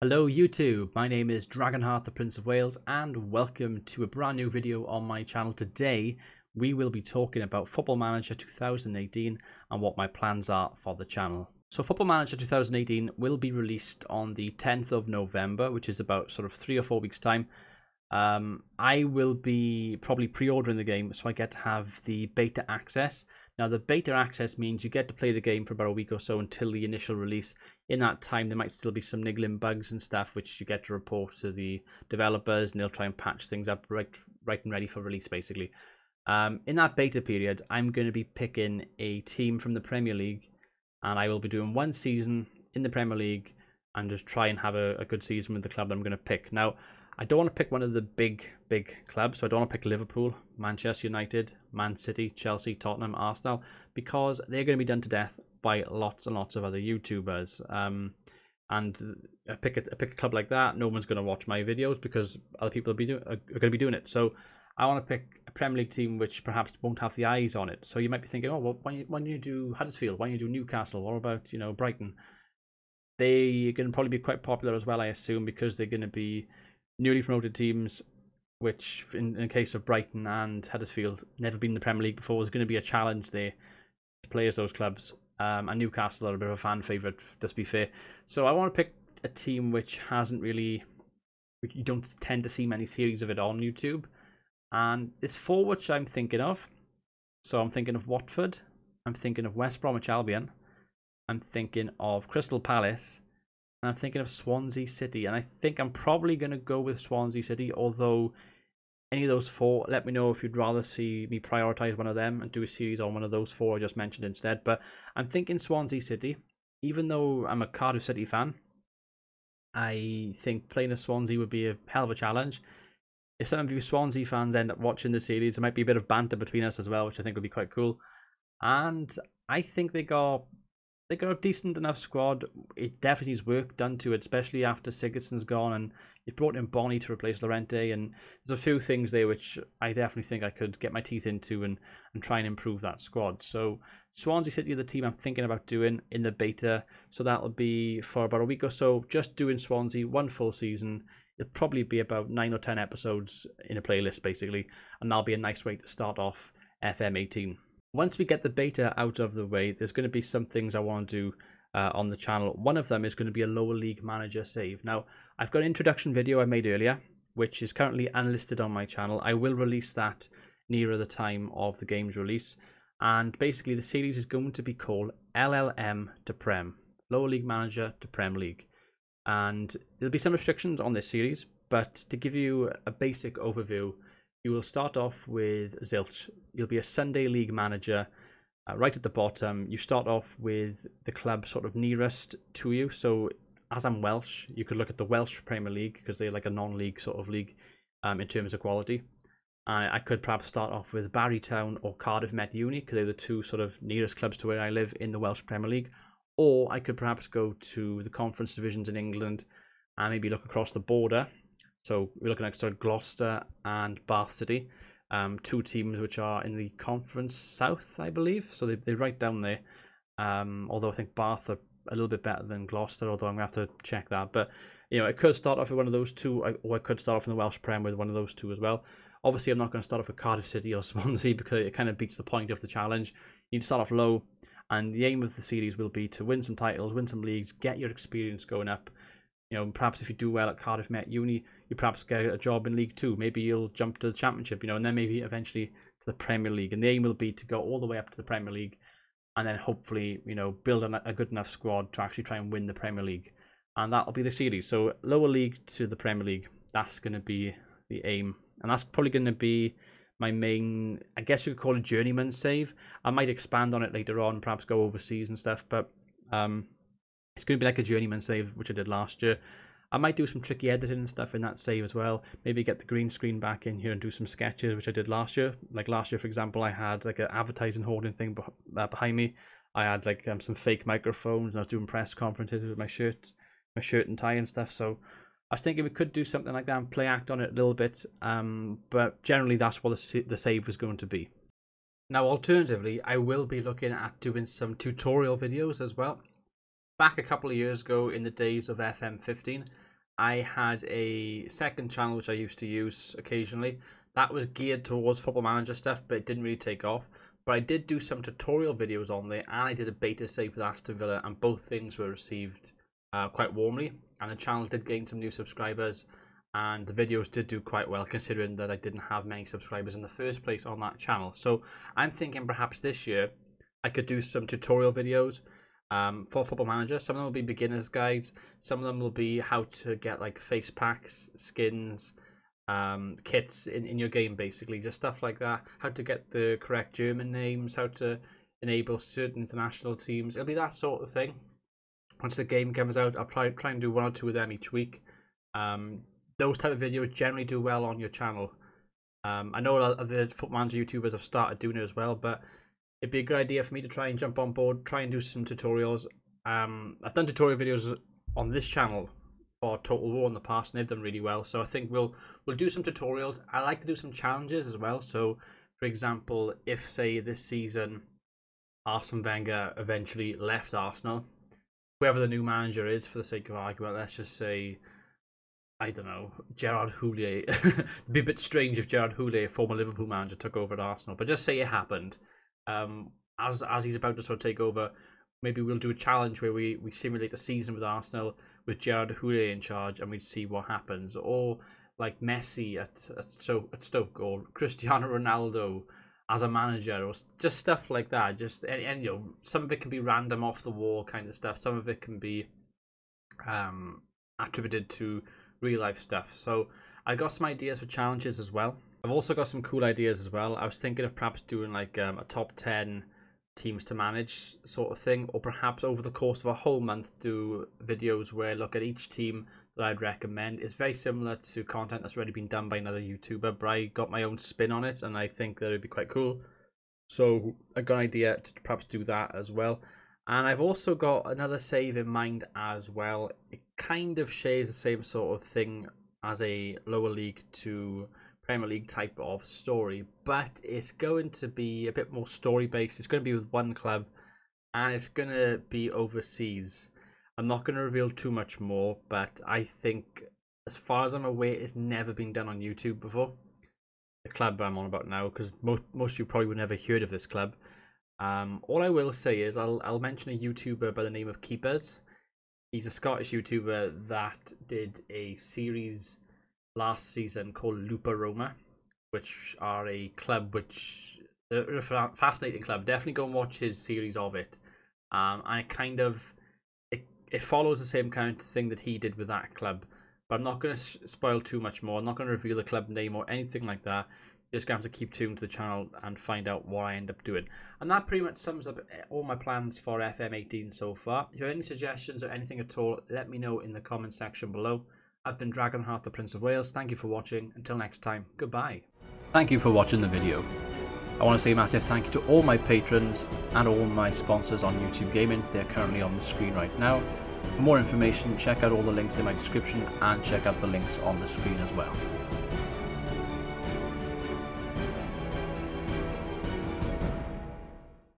Hello YouTube, my name is DragonHeart, the Prince of Wales, and welcome to a brand new video on my channel. Today we will be talking about Football Manager 2018 and what my plans are for the channel. So Football Manager 2018 will be released on the 10th of November, which is about sort of 3 or 4 weeks time. I will be probably pre-ordering the game, so I get to have the beta access. Now the beta access means you get to play the game for about a week or so until the initial release. In that time there might still be some niggling bugs and stuff which you get to report to the developers, and they'll try and patch things up right and ready for release basically. In that beta period I'm going to be picking a team from the Premier League, and I will be doing one season in the Premier League and just try and have a good season with the club that I'm going to pick. Now I don't want to pick one of the big clubs, so I don't want to pick Liverpool, Manchester United, Man City, Chelsea, Tottenham, Arsenal, because they're going to be done to death by lots and lots of other YouTubers. And I pick a club like that, no one's going to watch my videos because other people are going to be doing it. So I want to pick a Premier League team which perhaps won't have the eyes on it. So you might be thinking, oh, well, why don't you do Huddersfield? Why don't you do Newcastle? What about, Brighton? They're going to probably be quite popular as well, I assume, because they're going to be newly promoted teams, which in the case of Brighton and Huddersfield, never been in the Premier League before. There's going to be a challenge there to play as those clubs. And Newcastle are a bit of a fan favourite, just to be fair. So I want to pick a team which hasn't really, you don't tend to see many series of it on YouTube. And there's four which I'm thinking of. So I'm thinking of Watford, I'm thinking of West Bromwich Albion, I'm thinking of Crystal Palace, and I'm thinking of Swansea City. And I think I'm probably going to go with Swansea City, although any of those four, let me know if you'd rather see me prioritise one of them and do a series on one of those four I just mentioned instead. But I'm thinking Swansea City. Even though I'm a Cardiff City fan, I think playing as Swansea would be a hell of a challenge. If some of you Swansea fans end up watching the series, there might be a bit of banter between us as well, which I think would be quite cool. And I think they got a decent enough squad. It definitely needs work done to it, especially after Sigurdsson's gone, and you've brought in Bonnie to replace Llorente, and there's a few things there which I definitely think I could get my teeth into and try and improve that squad. So Swansea City are the team I'm thinking about doing in the beta, so that'll be for about a week or so, just doing Swansea, one full season. It'll probably be about 9 or 10 episodes in a playlist basically, and that'll be a nice way to start off FM18. Once we get the beta out of the way, there's going to be some things I want to do on the channel. One of them is going to be a lower league manager save. Now, I've got an introduction video I made earlier, which is currently unlisted on my channel. I will release that nearer the time of the game's release. And basically, the series is going to be called LLM to Prem, Lower League Manager to Prem League. And there'll be some restrictions on this series, but to give you a basic overview, you will start off with Zilch. You'll be a Sunday League manager. Right at the bottom, you start off with the club sort of nearest to you. So as I'm Welsh, you could look at the Welsh Premier League because they're like a non-league sort of league in terms of quality. I could perhaps start off with Barry Town or Cardiff Met Uni because they're the two sort of nearest clubs to where I live in the Welsh Premier League. Or I could perhaps go to the conference divisions in England and maybe look across the border. So we're looking at sort of Gloucester and Bath City, two teams which are in the Conference South, I believe. So they're right down there. Although I think Bath are a little bit better than Gloucester, although I'm going to have to check that. But, I could start off with one of those two, or I could start off in the Welsh Prem with one of those two as well. Obviously, I'm not going to start off with Cardiff City or Swansea because it kind of beats the point of the challenge. You need to start off low, and the aim of the series will be to win some titles, win some leagues, get your experience going up. Perhaps if you do well at Cardiff Met Uni, you perhaps get a job in League 2. Maybe you'll jump to the Championship, and then maybe eventually to the Premier League. And the aim will be to go all the way up to the Premier League and then hopefully, build a good enough squad to actually try and win the Premier League. And that'll be the series. So lower league to the Premier League, that's going to be the aim. And that's probably going to be my main, I guess you could call it journeyman save. I might expand on it later on, perhaps go overseas and stuff, but it's going to be like a journeyman save, which I did last year. I might do some tricky editing and stuff in that save as well. Maybe get the green screen back in here and do some sketches, which I did last year. Like last year, for example, I had like an advertising hoarding thing behind me. I had like some fake microphones, and I was doing press conferences with my shirt and tie and stuff. So I was thinking we could do something like that and play act on it a little bit. But generally, that's what the save was going to be. Now, alternatively, I will be looking at doing some tutorial videos as well. Back a couple of years ago in the days of FM15, I had a second channel which I used to use occasionally. That was geared towards Football Manager stuff, but it didn't really take off. But I did do some tutorial videos on there, and I did a beta save with Aston Villa, and both things were received quite warmly. And the channel did gain some new subscribers, and the videos did do quite well, considering that I didn't have many subscribers in the first place on that channel. So I'm thinking perhaps this year I could do some tutorial videos for Football Manager. Some of them will be beginners guides, some of them will be how to get like face packs, skins, kits in your game, basically just stuff like that. How to get the correct German names, how to enable certain international teams. It'll be that sort of thing. Once the game comes out, I'll try and do 1 or 2 of them each week. Those type of videos generally do well on your channel. I know a lot of the Football Manager YouTubers have started doing it as well, but it'd be a good idea for me to try and jump on board, try and do some tutorials. I've done tutorial videos on this channel for Total War in the past, and they've done really well. So I think we'll do some tutorials. I like to do some challenges as well. So, for example, if say this season Arsene Wenger eventually left Arsenal, whoever the new manager is, for the sake of argument, let's just say, I don't know, Gerard Houllier. It'd be a bit strange if Gerard Houllier, former Liverpool manager, took over at Arsenal. But just say it happened. As he's about to sort of take over, maybe we'll do a challenge where we simulate a season with Arsenal with Gerard Houllier in charge, and we see what happens. Or like Messi at Stoke, or Cristiano Ronaldo as a manager, or just stuff like that. Just and you know, some of it can be random, off the wall kind of stuff. Some of it can be attributed to real life stuff. So I got some ideas for challenges as well. I've also got some cool ideas as well. I was thinking of perhaps doing like a top 10 teams to manage sort of thing, or perhaps over the course of a whole month do videos where I look at each team that I'd recommend. It's very similar to content that's already been done by another YouTuber, but I got my own spin on it, and I think that it'd be quite cool. So I got an idea to perhaps do that as well. And I've also got another save in mind as well. It kind of shares the same sort of thing as a lower league to Premier League type of story, but it's going to be a bit more story based. It's going to be with one club, and it's going to be overseas. I'm not going to reveal too much more, but I think, as far as I'm aware, it's never been done on YouTube before. The club I'm on about now, because most of you probably would never heard of this club. All I will say is I'll mention a YouTuber by the name of Keepers. He's a Scottish YouTuber that did a series last season called Lupa Roma, which are a club which they're a fascinating club. Definitely go and watch his series of it. And it kind of it follows the same kind of thing that he did with that club. But I'm not going to spoil too much more. I'm not going to reveal the club name or anything like that. You're just going to have to keep tuned to the channel and find out what I end up doing. And that pretty much sums up all my plans for FM18 so far. If you have any suggestions or anything at all, let me know in the comment section below. I've been DragonHeart, the Prince of Wales. Thank you for watching. Until next time, goodbye. Thank you for watching the video. I want to say a massive thank you to all my patrons and all my sponsors on YouTube Gaming. They're currently on the screen right now. For more information, check out all the links in my description and check out the links on the screen as well.